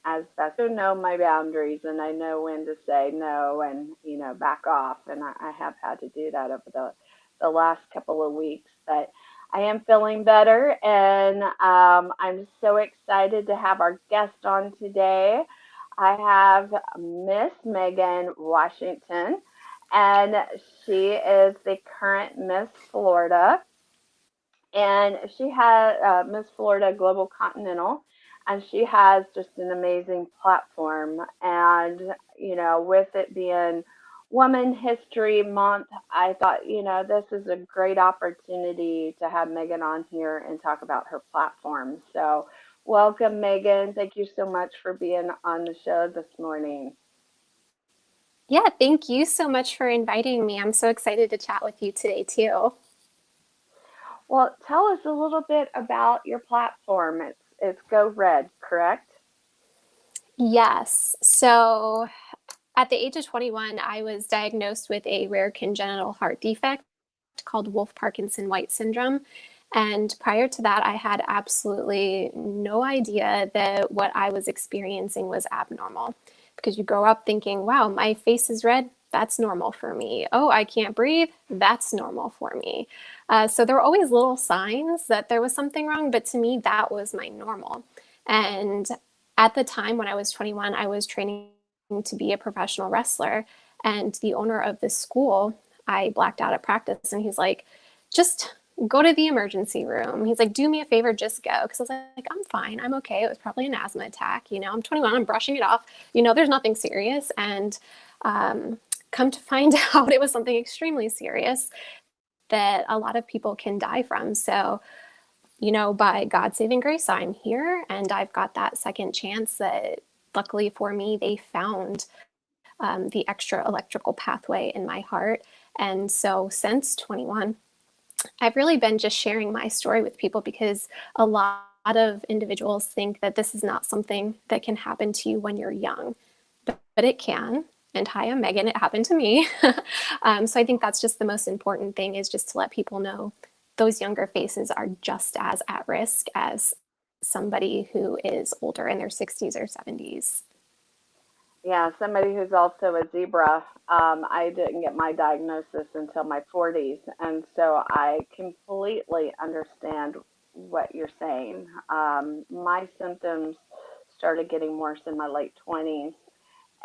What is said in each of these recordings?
as best to know my boundaries, and I know when to say no and back off. And I have had to do that over the last couple of weeks, but I am feeling better, and I'm so excited to have our guest on today. I have Miss Megan Washington, and she is the current Miss Florida, and she had Miss Florida Global Continental, and she has just an amazing platform. And with it being Women History Month, I thought this is a great opportunity to have Megan on here and talk about her platform. So, welcome, Megan. Thank you so much for being on the show this morning. Yeah, thank you so much for inviting me. I'm so excited to chat with you today, too. Well, tell us a little bit about your platform. It's Go Red, correct? Yes. So at the age of 21, I was diagnosed with a rare congenital heart defect called Wolff Parkinson White syndrome. And prior to that, I had absolutely no idea that what I was experiencing was abnormal. Because you grow up thinking, wow, my face is red. That's normal for me. Oh, I can't breathe. That's normal for me. So there were always little signs that there was something wrong, but to me, that was my normal. And at the time when I was 21, I was training to be a professional wrestler. And the owner of the school, I blacked out at practice, and he's like, just go to the emergency room. He's like, do me a favor, just go. Because I was like, I'm fine. I'm okay. It was probably an asthma attack. I'm 21. I'm brushing it off. There's nothing serious. And come to find out, it was something extremely serious that a lot of people can die from. So, by God's saving grace, I'm here, and I've got that second chance that luckily for me, they found the extra electrical pathway in my heart. And so since 21, I've really been just sharing my story with people because a lot of individuals think that this is not something that can happen to you when you're young, but it can. And hi, I'm Megan. It happened to me. So I think that's just the most important thing, is just to let people know those younger faces are just as at risk as somebody who is older in their 60s or 70s. Yeah, somebody who's also a zebra. I didn't get my diagnosis until my 40s, and so I completely understand what you're saying. My symptoms started getting worse in my late 20s,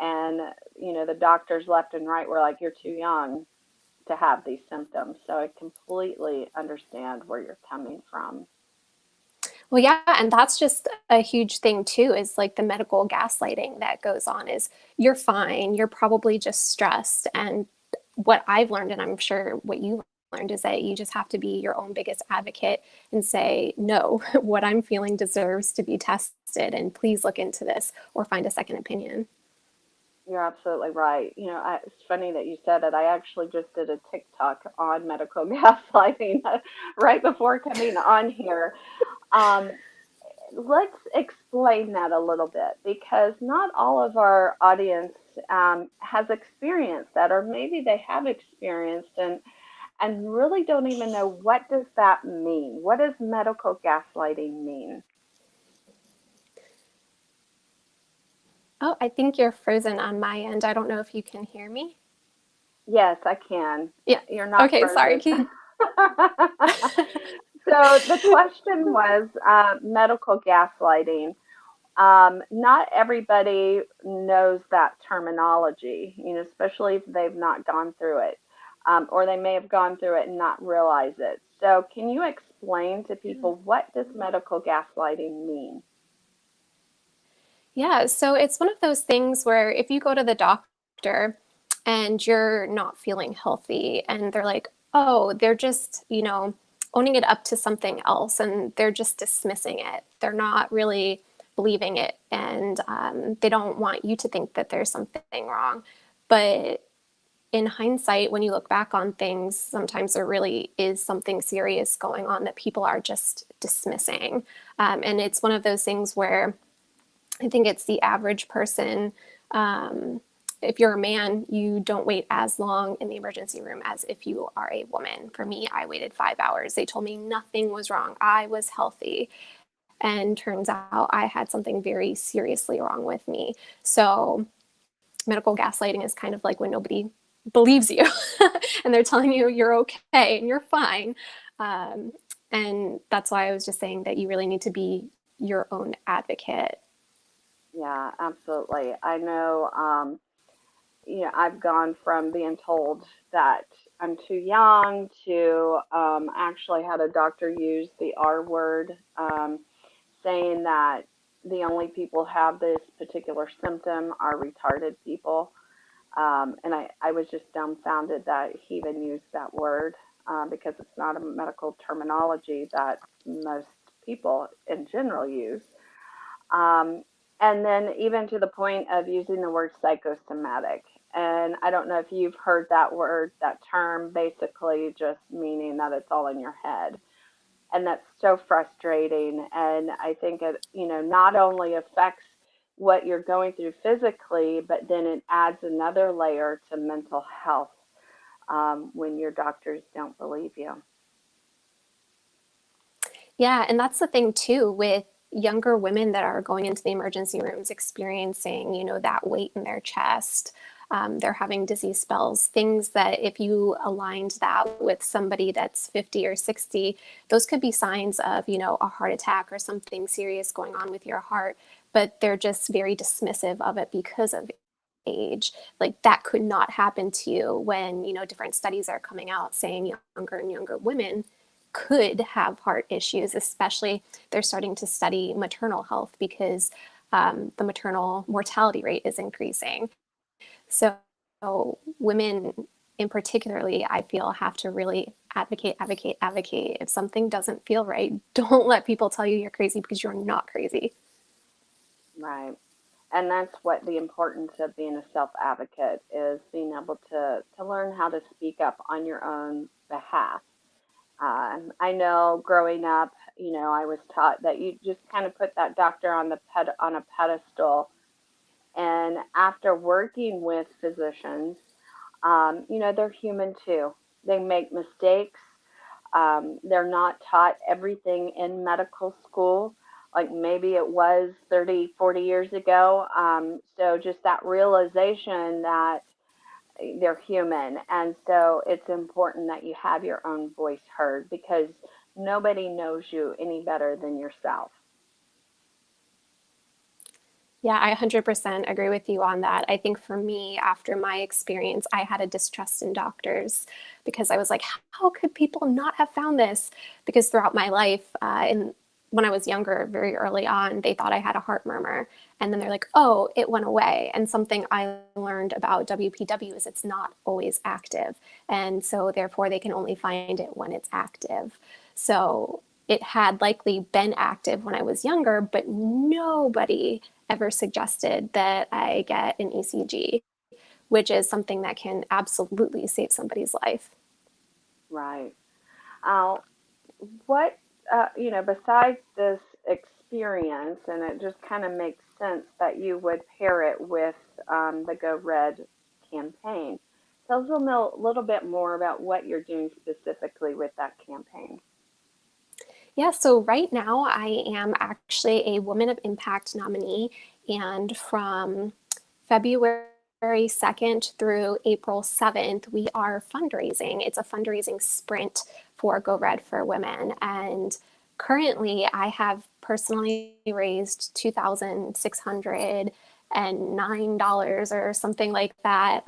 and the doctors left and right were like, "You're too young to have these symptoms." So I completely understand where you're coming from. Well, yeah, and that's just a huge thing too, is like the medical gaslighting that goes on is you're fine, you're probably just stressed. And what I've learned, and I'm sure what you learned, is that you just have to be your own biggest advocate and say, no, what I'm feeling deserves to be tested, and please look into this or find a second opinion. You're absolutely right. It's funny that you said it. I actually just did a TikTok on medical gaslighting right before coming on here. Um, let's explain that a little bit, because not all of our audience has experienced that, or maybe they have experienced and really don't even know, what does that mean? What does medical gaslighting mean? Oh, I think you're frozen on my end. I don't know if you can hear me. Yes, I can. Yeah. You're not Okay, sorry. frozen. So the question was medical gaslighting. Not everybody knows that terminology, especially if they've not gone through it, or they may have gone through it and not realize it. So, can you explain to people, what does medical gaslighting mean? Yeah, so it's one of those things where if you go to the doctor and you're not feeling healthy, and they're like, oh, they're just, owning it up to something else, and they're just dismissing it. They're not really believing it, and they don't want you to think that there's something wrong. But in hindsight, when you look back on things, sometimes there really is something serious going on that people are just dismissing. And it's one of those things where I think it's the average person. If you're a man, you don't wait as long in the emergency room as if you are a woman. For me, I waited 5 hours. They told me nothing was wrong. I was healthy. And turns out I had something very seriously wrong with me. So medical gaslighting is kind of like when nobody believes you and they're telling you you're okay and you're fine. Um, and that's why I was just saying that you really need to be your own advocate. Yeah, absolutely. I know, I've gone from being told that I'm too young to actually had a doctor use the R word, saying that the only people who have this particular symptom are retarded people. And I was just dumbfounded that he even used that word, because it's not a medical terminology that most people in general use. Um, and then even to the point of using the word psychosomatic. And I don't know if you've heard that word, that term, basically just meaning that it's all in your head. And that's so frustrating. And I think it, not only affects what you're going through physically, but then it adds another layer to mental health, when your doctors don't believe you. Yeah, and that's the thing too with younger women that are going into the emergency rooms experiencing, that weight in their chest. They're having dizzy spells, things that if you aligned that with somebody that's 50 or 60, those could be signs of, a heart attack or something serious going on with your heart, but they're just very dismissive of it because of age. Like that could not happen to you when, different studies are coming out saying younger and younger women could have heart issues, especially they're starting to study maternal health because the maternal mortality rate is increasing. So women in particularly, I feel, have to really advocate, advocate, advocate. If something doesn't feel right, don't let people tell you you're crazy because you're not crazy. Right. And that's what the importance of being a self advocate is, being able to learn how to speak up on your own behalf. I know growing up, I was taught that you just kind of put that doctor on on a pedestal. And after working with physicians, they're human too. They make mistakes. They're not taught everything in medical school, like maybe it was 30, 40 years ago. So just that realization that they're human. And so it's important that you have your own voice heard, because nobody knows you any better than yourself. Yeah, I 100% agree with you on that. I think for me, after my experience, I had a distrust in doctors because I was like, how could people not have found this? Because throughout my life, and when I was younger, very early on, they thought I had a heart murmur. And then they're like, oh, it went away. And something I learned about WPW is it's not always active. And so, therefore, they can only find it when it's active. So, it had likely been active when I was younger, but nobody ever suggested that I get an ECG, which is something that can absolutely save somebody's life. Right. Uh, what, besides this experience, and it just kind of makes sense that you would pair it with the Go Red campaign. Tell us little bit more about what you're doing specifically with that campaign. Yeah, so right now I am actually a Woman of Impact nominee, and from February 2nd through April 7th, we are fundraising. It's a fundraising sprint for Go Red for Women. And currently, I have personally raised $2,609 or something like that.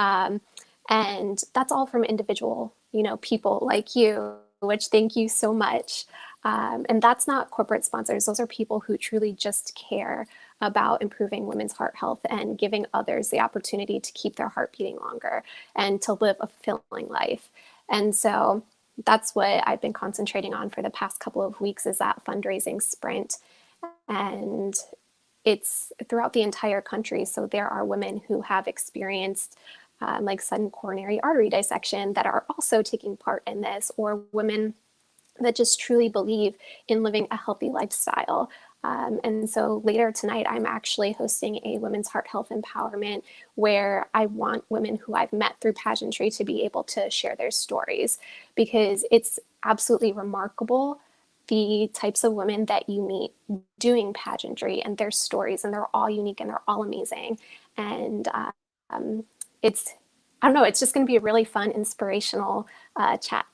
And that's all from individual, people like you, which thank you so much. And that's not corporate sponsors. Those are people who truly just care about improving women's heart health and giving others the opportunity to keep their heart beating longer and to live a fulfilling life. And so that's what I've been concentrating on for the past couple of weeks is that fundraising sprint. And it's throughout the entire country. So there are women who have experienced like sudden coronary artery dissection that are also taking part in this, or women that just truly believe in living a healthy lifestyle. And so later tonight, I'm actually hosting a women's heart health empowerment where I want women who I've met through pageantry to be able to share their stories because it's absolutely remarkable the types of women that you meet doing pageantry and their stories, and they're all unique and they're all amazing. And it's, I don't know, it's just going to be a really fun, inspirational chat.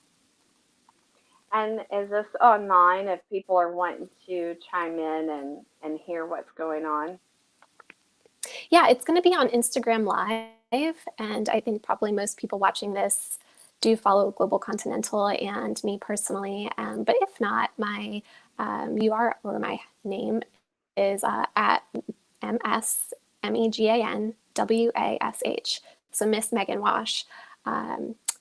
And is this online if people are wanting to chime in and hear what's going on? Yeah, it's going to be on Instagram Live. And I think probably most people watching this do follow Global Continental and me personally. But if not, my URL or my name is at MSMEGANWASH. So Miss Megan Wash.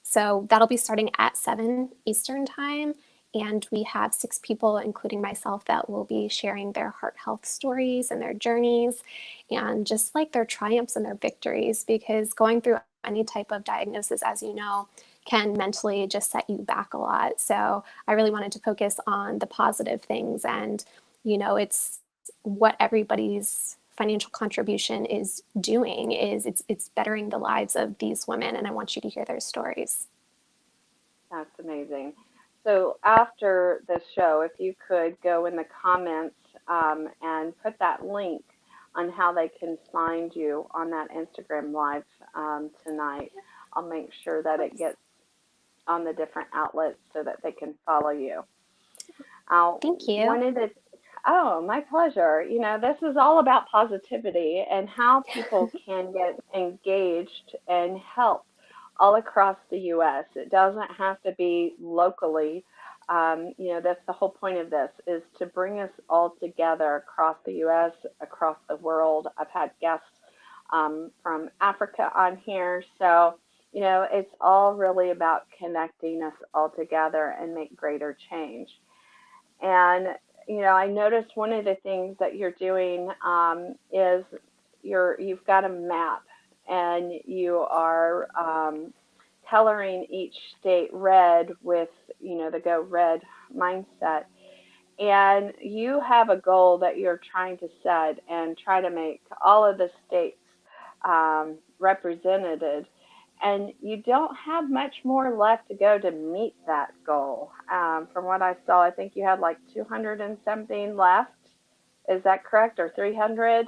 So that'll be starting at 7 Eastern Time. And we have 6 people, including myself, that will be sharing their heart health stories and their journeys and just like their triumphs and their victories. Because going through any type of diagnosis, as you know, can mentally just set you back a lot. So I really wanted to focus on the positive things. And, it's what everybody's financial contribution is doing is it's bettering the lives of these women, and I want you to hear their stories. That's amazing. So after the show, if you could go in the comments and put that link on how they can find you on that Instagram live tonight, I'll make sure Of that it course. gets on the different outlets so that they can follow you. I Thank you. wanted to, oh, my pleasure. This is all about positivity and how people can get engaged and help all across the U.S. It doesn't have to be locally. That's the whole point of this is to bring us all together across the U.S., across the world. I've had guests from Africa on here. So, it's all really about connecting us all together and make greater change. And I noticed one of the things that you're doing is you've got a map, and you are coloring each state red with the Go Red mindset. And you have a goal that you're trying to set and try to make all of the states represented, and you don't have much more left to go to meet that goal. From what I saw, I think you had like 200 and something left. Is that correct, or 300?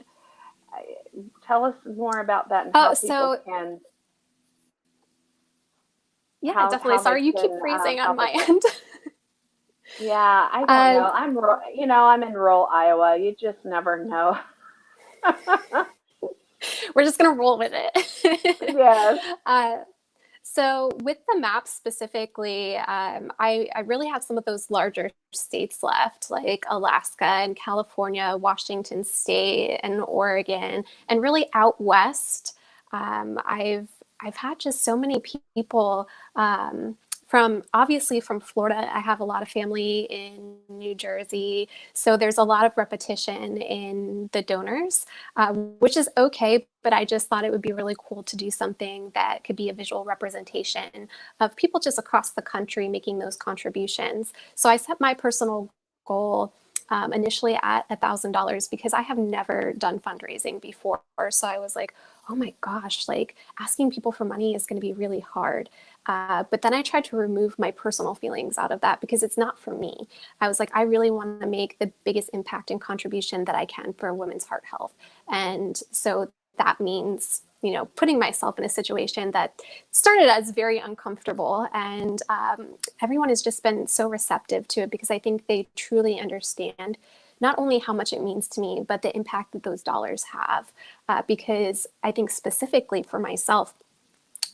Tell us more about that and Oh, how people so can yeah, definitely. how they Sorry, you keep can freezing on help us my out. end. Yeah, I don't know. um, I'm in rural Iowa. You just never know. we're just gonna roll with it. Yes. uh, So with the map specifically, I really have some of those larger states left, like Alaska and California, Washington State, and Oregon, and really out west. I've had just so many people from obviously from Florida. I have a lot of family in New Jersey, so there's a lot of repetition in the donors, which is okay. But I just thought it would be really cool to do something that could be a visual representation of people just across the country making those contributions. So I set my personal goal initially at $1,000 because I have never done fundraising before. So I was like, oh my gosh, like asking people for money is going to be really hard. But then I tried to remove my personal feelings out of that because it's not for me. I was like, I really want to make the biggest impact and contribution that I can for women's heart health. And so that means, putting myself in a situation that started as very uncomfortable. And everyone has just been so receptive to it because I think they truly understand not only how much it means to me, but the impact that those dollars have. Because I think specifically for myself,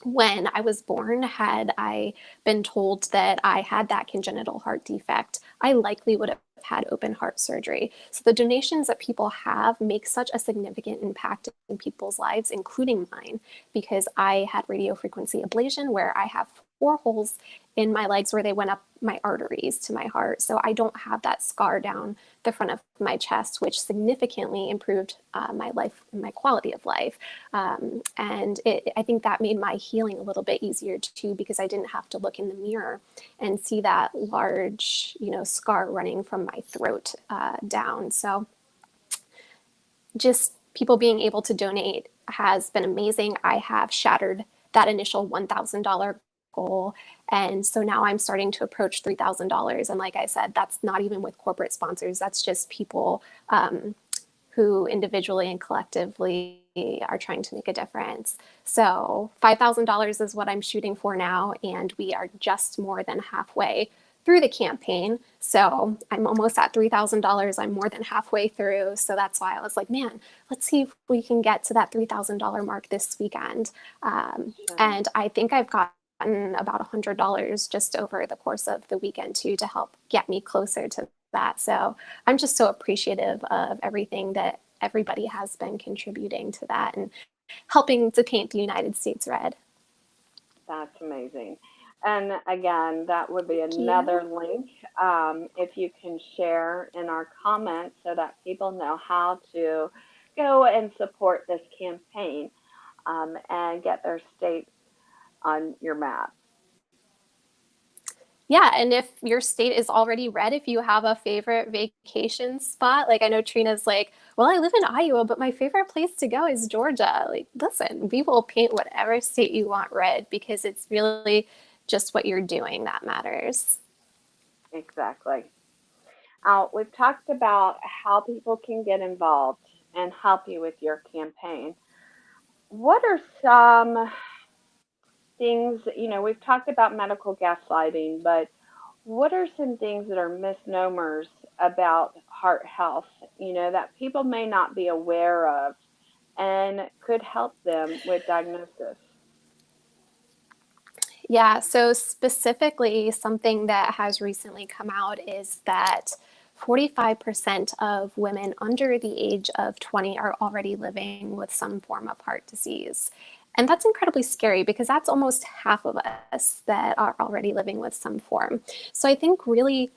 when I was born, had I been told that I had that congenital heart defect, I likely would have had open heart surgery. So the donations that people have make such a significant impact in people's lives, including mine, because I had radiofrequency ablation where I have 4 holes in my legs where they went up my arteries to my heart. So I don't have that scar down the front of my chest, which significantly improved my life, my quality of life. I think that made my healing a little bit easier too, because I didn't have to look in the mirror and see that large, scar running from my throat down. So just people being able to donate has been amazing. I have shattered that initial $1,000 goal. And so now I'm starting to approach $3,000. And like I said, that's not even with corporate sponsors, that's just people who individually and collectively are trying to make a difference. So $5,000 is what I'm shooting for now, and we are just more than halfway through the campaign. So I'm almost at $3,000. I'm more than halfway through. So that's why I was like, man, let's see if we can get to that $3,000 mark this weekend. Sure. And I think I've gotten about $100 just over the course of the weekend too to help get me closer to that. So I'm just so appreciative of everything that everybody has been contributing to that and helping to paint the United States red. That's amazing. And again, that would be Thank you. another link if you can share in our comments so that people know how to go and support this campaign and get their state on your map. Yeah, and if your state is already red, if you have a favorite vacation spot, like I know Trina's like, well, I live in Iowa, but my favorite place to go is Georgia. Like, listen, we will paint whatever state you want red because it's really just what you're doing that matters. Exactly. We've talked about how people can get involved and help you with your campaign. What are some things, we've talked about medical gaslighting, but what are some things that are misnomers about heart health, that people may not be aware of and could help them with diagnosis? Yeah, so specifically, something that has recently come out is that 45% of women under the age of 20 are already living with some form of heart disease. And that's incredibly scary because that's almost half of us that are already living with some form. So I think really,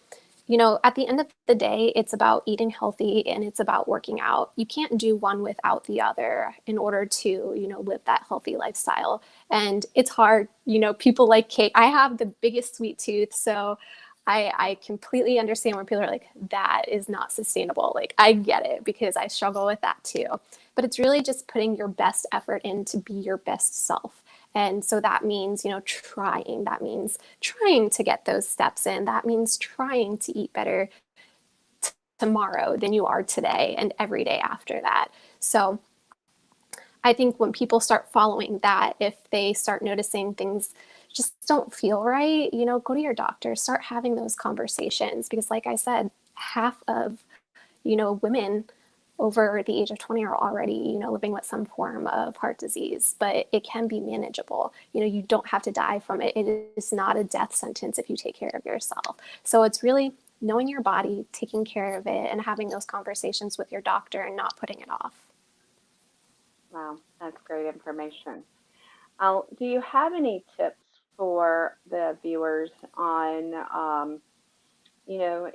at the end of the day, it's about eating healthy and it's about working out. You can't do one without the other in order to, live that healthy lifestyle. And it's hard, people like cake. I have the biggest sweet tooth. So I completely understand when people are like, that is not sustainable. Like, I get it because I struggle with that too. But it's really just putting your best effort in to be your best self. And so that means, trying. That means trying to get those steps in. That means trying to eat better tomorrow than you are today and every day after that. So I think when people start following that, if they start noticing things just don't feel right, go to your doctor, start having those conversations. Because, like I said, half of, women over the age of 20 are already, living with some form of heart disease, but it can be manageable. You don't have to die from it. It is not a death sentence if you take care of yourself. So it's really knowing your body, taking care of it, and having those conversations with your doctor and not putting it off. Wow, that's great information. Do you have any tips for the viewers on, you know,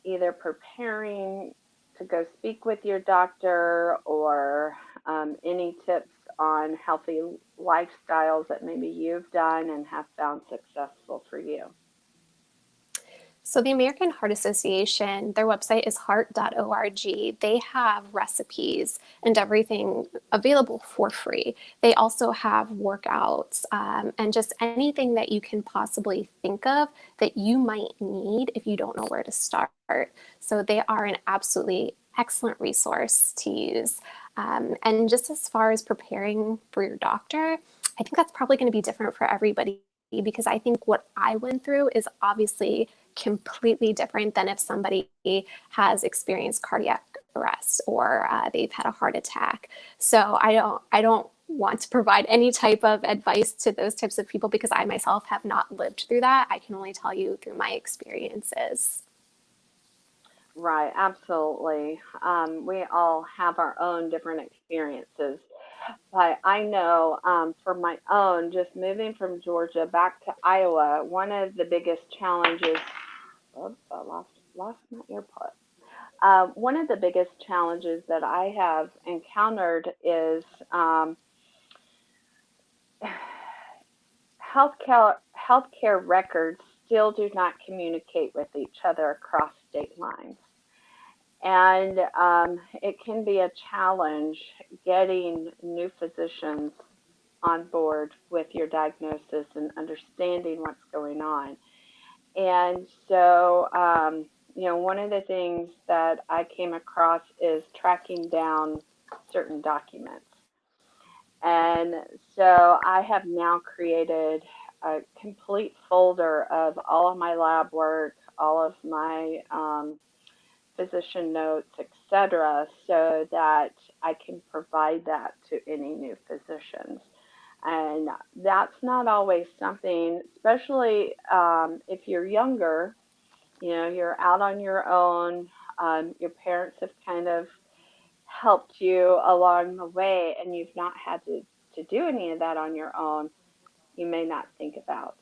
either preparing to go speak with your doctor or any tips on healthy lifestyles that maybe you've done and have found successful for you? So, the American Heart Association, their website is heart.org. They have recipes and everything available for free. They also have workouts and just anything that you can possibly think of that you might need if you don't know where to start. So, they are an absolutely excellent resource to use. And just as far as preparing for your doctor, I think that's probably going to be different for everybody because I think what I went through is obviously completely different than if somebody has experienced cardiac arrest or they've had a heart attack. So I don't want to provide any type of advice to those types of people because I myself have not lived through that. I can only tell you through my experiences. Right, absolutely. We all have our own different experiences. But I know for my own, just moving from Georgia back to Iowa, one of the biggest challenges, oops, I lost my earpod. One of the biggest challenges that I have encountered is healthcare records still do not communicate with each other across state lines. And it can be a challenge getting new physicians on board with your diagnosis and understanding what's going on. And so, one of the things that I came across is tracking down certain documents. And so I have now created a complete folder of all of my lab work, all of my physician notes, etc., so that I can provide that to any new physicians. And that's not always something, especially if you're younger, you're out on your own. Your parents have kind of helped you along the way, and you've not had to do any of that on your own, you may not think about.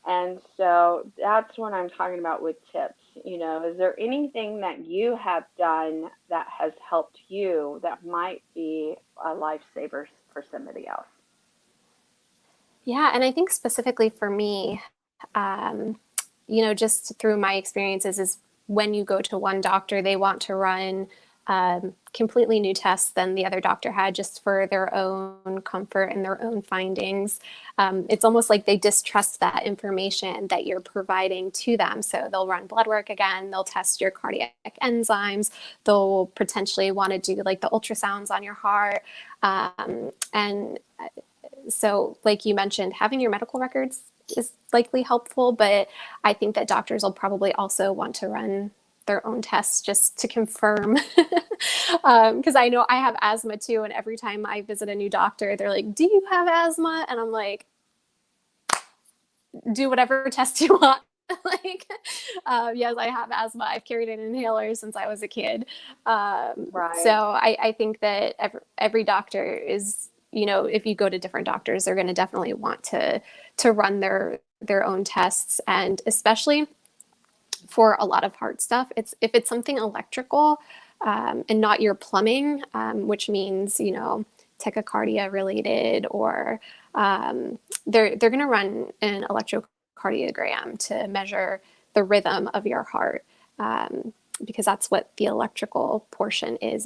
And so that's what I'm talking about with tips. Is there anything that you have done that has helped you that might be a lifesaver for somebody else? Yeah, and I think specifically for me, just through my experiences, is when you go to one doctor, they want to run completely new tests than the other doctor had just for their own comfort and their own findings. It's almost like they distrust that information that you're providing to them. So they'll run blood work again, they'll test your cardiac enzymes, they'll potentially want to do like the ultrasounds on your heart. And so, like you mentioned, having your medical records is likely helpful, but I think that doctors will probably also want to run their own tests just to confirm. Because I know I have asthma too, and every time I visit a new doctor, they're like, "Do you have asthma?" And I'm like, "Do whatever test you want." Like, yes, I have asthma. I've carried an inhaler since I was a kid. So Right. I think that every doctor is, if you go to different doctors, they're going to definitely want to run their own tests, and especially for a lot of heart stuff, if it's something electrical, and not your plumbing, which means tachycardia related, or they're going to run an electrocardiogram to measure the rhythm of your heart. Because that's what the electrical portion is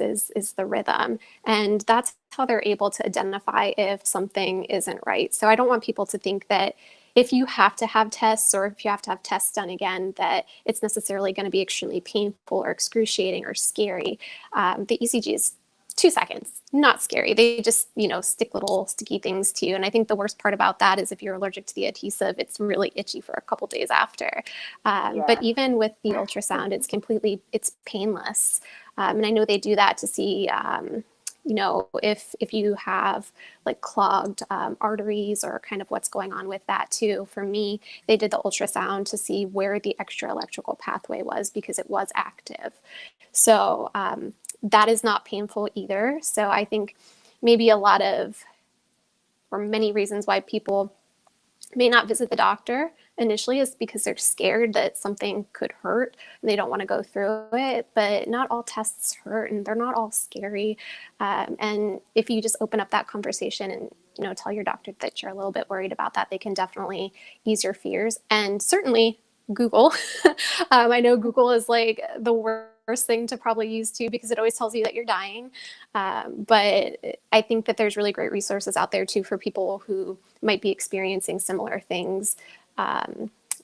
the rhythm, and that's how they're able to identify if something isn't right. So I don't want people to think that if you have to have tests, or if you have to have tests done again, that it's necessarily going to be extremely painful or excruciating or scary. The ECG is 2 seconds, not scary. They just, stick little sticky things to you. And I think the worst part about that is if you're allergic to the adhesive, it's really itchy for a couple days after. But Yes. even with the ultrasound, it's painless. And I know they do that to see, if you have like clogged arteries, or kind of what's going on with that too. For me, they did the ultrasound to see where the extra electrical pathway was, because it was active. So that is not painful either. So I think maybe a lot of, or many reasons why people may not visit the doctor initially is because they're scared that something could hurt and they don't want to go through it. But not all tests hurt, and they're not all scary. And if you just open up that conversation and tell your doctor that you're a little bit worried about that, they can definitely ease your fears. And certainly Google. I know Google is like the worst thing to probably use too, because it always tells you that you're dying. But I think that there's really great resources out there too for people who might be experiencing similar things,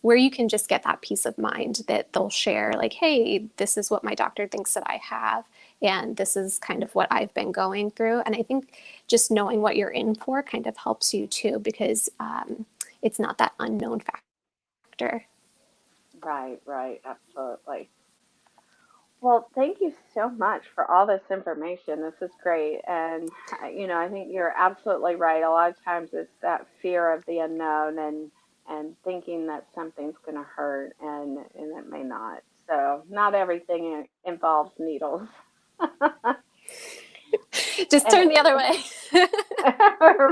where you can just get that peace of mind that they'll share, like, hey, this is what my doctor thinks that I have, and this is kind of what I've been going through. And I think just knowing what you're in for kind of helps you too, because it's not that unknown factor. Right, right, absolutely. Well, thank you so much for all this information. This is great. And, I think you're absolutely right. A lot of times it's that fear of the unknown and thinking that something's going to hurt and it may not. So, not everything involves needles. Just And turn the other way.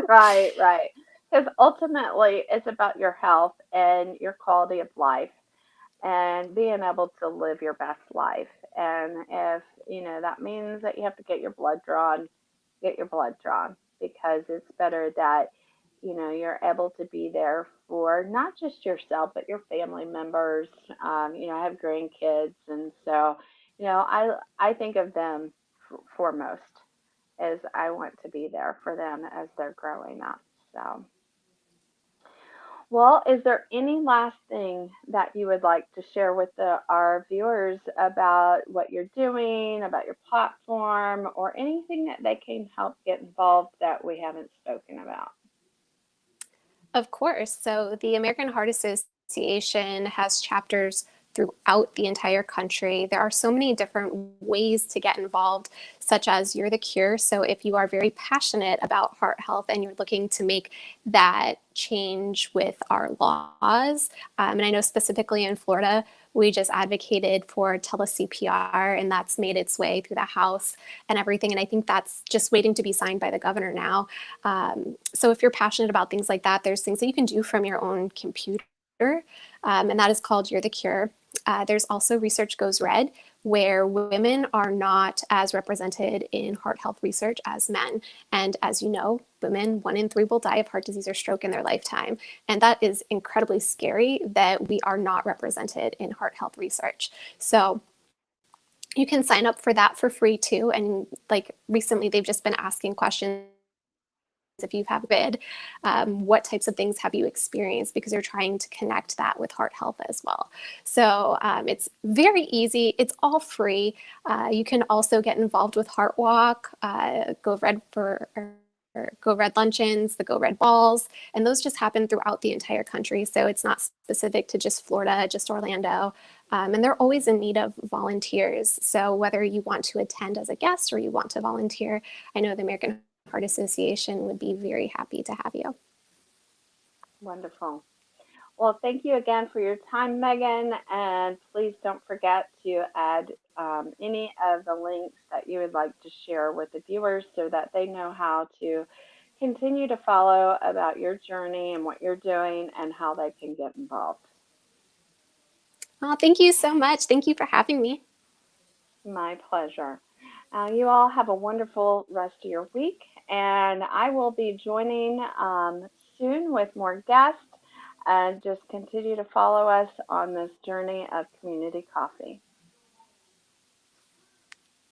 right, right. Because ultimately it's about your health and your quality of life and being able to live your best life. And if, that means that you have to get your blood drawn, get your blood drawn because it's better that, you're able to be there for not just yourself, but your family members. I have grandkids. And so, I think of them foremost as I want to be there for them as they're growing up. So, well, is there any last thing that you would like to share with our viewers about what you're doing, about your platform, or anything that they can help get involved that we haven't spoken about? Of course. So the American Heart Association has chapters throughout the entire country. There are so many different ways to get involved, such as You're the Cure. So if you are very passionate about heart health and you're looking to make that change with our laws, and I know specifically in Florida, we just advocated for tele CPR, and that's made its way through the House and everything. And I think that's just waiting to be signed by the governor now. So if you're passionate about things like that, there's things that you can do from your own computer, and that is called You're the Cure. There's also Research Goes Red, where women are not as represented in heart health research as men. And as you know, women, 1 in 3 will die of heart disease or stroke in their lifetime. And that is incredibly scary that we are not represented in heart health research. So you can sign up for that for free too. And like recently, they've just been asking questions if you've had COVID, what types of things have you experienced? Because you're trying to connect that with heart health as well. So it's very easy. It's all free. You can also get involved with Heart Walk, Go Red for or Go Red luncheons, the Go Red balls, and those just happen throughout the entire country. So it's not specific to just Florida, just Orlando. And they're always in need of volunteers. So whether you want to attend as a guest or you want to volunteer, I know the American Heart Association would be very happy to have you. Wonderful. Well, thank you again for your time, Megan. And please don't forget to add any of the links that you would like to share with the viewers so that they know how to continue to follow about your journey and what you're doing and how they can get involved. Oh, thank you so much. Thank you for having me. My pleasure. You all have a wonderful rest of your week, and I will be joining soon with more guests. And just continue to follow us on this journey of community coffee.